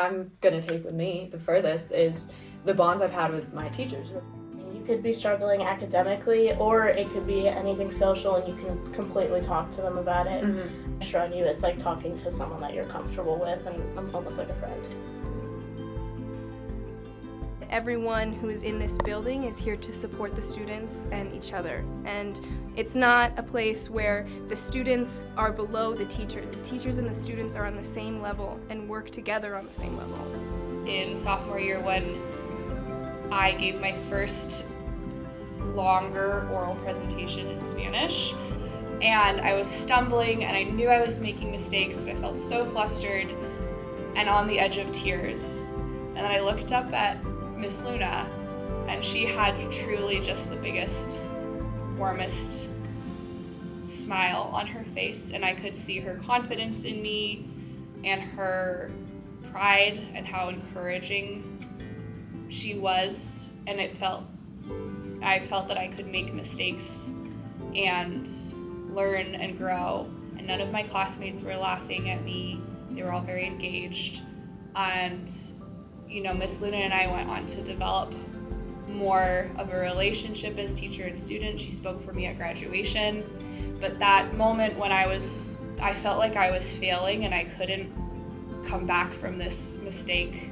I'm gonna take with me the furthest is the bonds I've had with my teachers. You could be struggling academically, or it could be anything social, and you can completely talk to them about it. Pressure on you, it's like talking to someone that you're comfortable with, and I'm almost like a friend. Everyone who is in this building is here to support the students and each other. And it's not a place where the students are below the teachers. The teachers and the students are on the same level and work together on the same level. In sophomore year, when I gave my first longer oral presentation in Spanish, and I was stumbling and I knew I was making mistakes, and I felt so flustered and on the edge of tears. And then I looked up at Miss Luna, and she had truly just the biggest, warmest smile on her face, and I could see her confidence in me and her pride and how encouraging she was, and I felt that I could make mistakes and learn and grow, and none of my classmates were laughing at me. They were all very engaged, and Miss Luna and I went on to develop more of a relationship as teacher and student. She spoke for me at graduation, but that moment when I felt like I was failing and I couldn't come back from this mistake,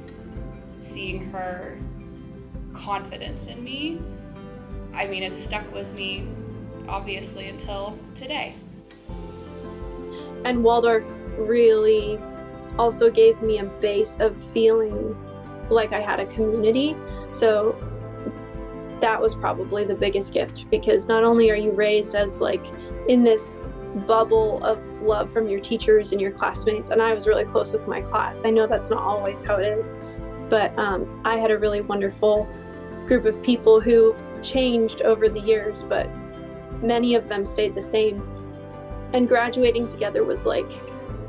seeing her confidence in me, it stuck with me obviously until today. And Waldorf really also gave me a base of feeling like I had a community. So that was probably the biggest gift, because not only are you raised as like in this bubble of love from your teachers and your classmates, and I was really close with my class. I know that's not always how it is, but I had a really wonderful group of people who changed over the years, but many of them stayed the same. And graduating together was like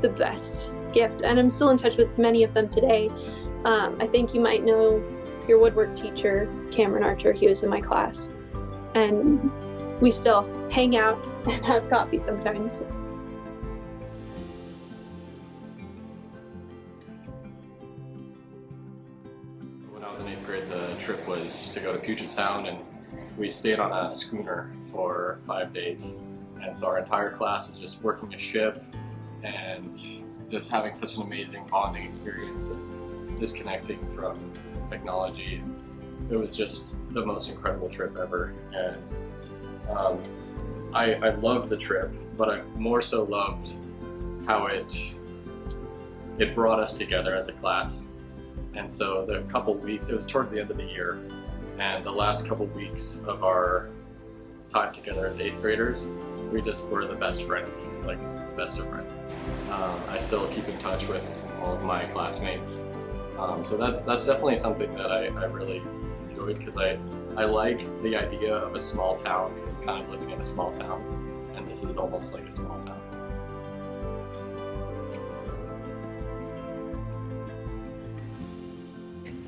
the best gift, and I'm still in touch with many of them today. I think you might know your woodwork teacher, Cameron Archer. He was in my class, and we still hang out and have coffee sometimes. When I was in 8th grade, the trip was to go to Puget Sound, and we stayed on a schooner for 5 days. And so our entire class was just working a ship and just having such an amazing bonding experience and disconnecting from technology. It was just the most incredible trip ever. And I loved the trip, but I more so loved how it brought us together as a class. And so the couple weeks, it was towards the end of the year, and the last couple weeks of our time together as 8th graders, we just were the best friends, like best of friends. I still keep in touch with all of my classmates. So that's definitely something that I really enjoyed, because I like the idea of a small town, kind of living in a small town, and this is almost like a small town.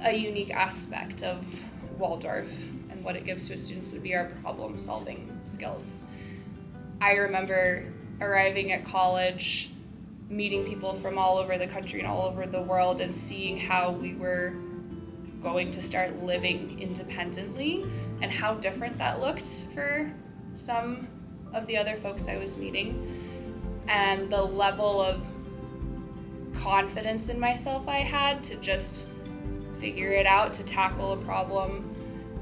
A unique aspect of Waldorf and what it gives to its students would be our problem-solving skills. I remember arriving at college, meeting people from all over the country and all over the world, and seeing how we were going to start living independently and how different that looked for some of the other folks I was meeting, and the level of confidence in myself I had to just figure it out, to tackle a problem,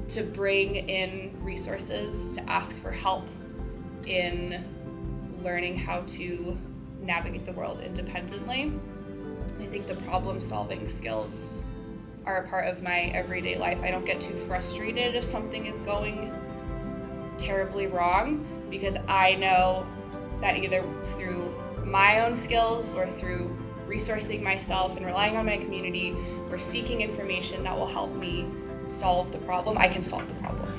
to bring in resources, to ask for help in learning how to navigate the world independently. I think the problem-solving skills are a part of my everyday life. I don't get too frustrated if something is going terribly wrong, because I know that either through my own skills or through resourcing myself and relying on my community or seeking information that will help me solve the problem, I can solve the problem.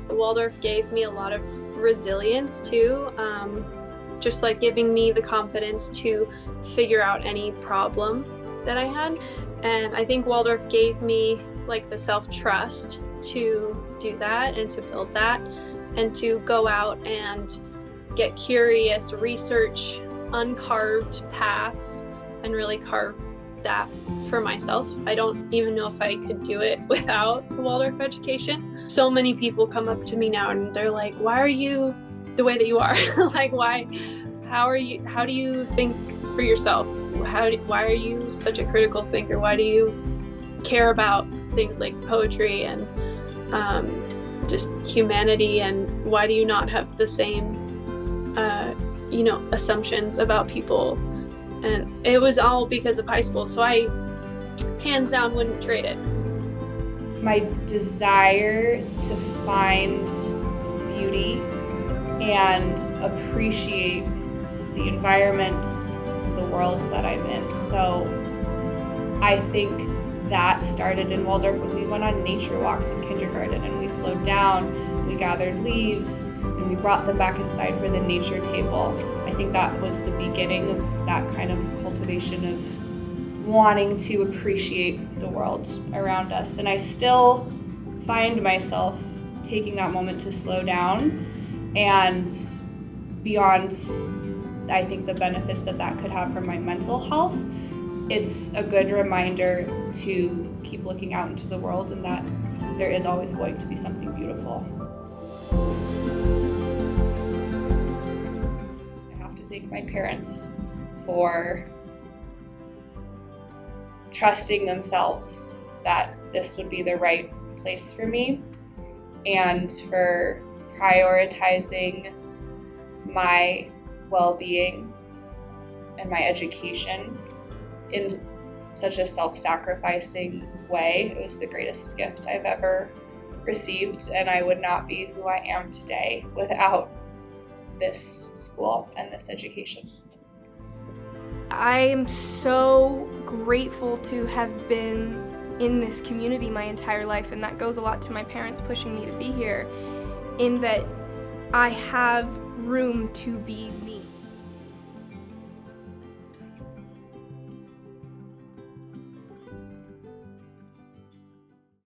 Waldorf gave me a lot of resilience too, just like giving me the confidence to figure out any problem that I had. And I think Waldorf gave me like the self-trust to do that and to build that and to go out and get curious, research uncarved paths and really carve that for myself. I don't even know if I could do it without the Waldorf education. So many people come up to me now and they're like, why are you the way that you are? Like, how do you think for yourself? Why are you such a critical thinker? Why do you care about things like poetry and just humanity, and why do you not have the same assumptions about people? And it was all because of high school, so I hands down wouldn't trade it. My desire to find beauty and appreciate the environment, the world that I'm in. So I think that started in Waldorf when we went on nature walks in kindergarten, and we slowed down, we gathered leaves, and we brought them back inside for the nature table. I think that was the beginning of that kind of cultivation of wanting to appreciate the world around us. And I still find myself taking that moment to slow down, and beyond, I think, the benefits that could have for my mental health, it's a good reminder to keep looking out into the world, and that there is always going to be something beautiful. I have to thank my parents for trusting themselves that this would be the right place for me, and for prioritizing my well-being and my education in such a self-sacrificing way. It was the greatest gift I've ever received, and I would not be who I am today without this school and this education. I am so grateful to have been in this community my entire life, and that goes a lot to my parents pushing me to be here, in that I have room to be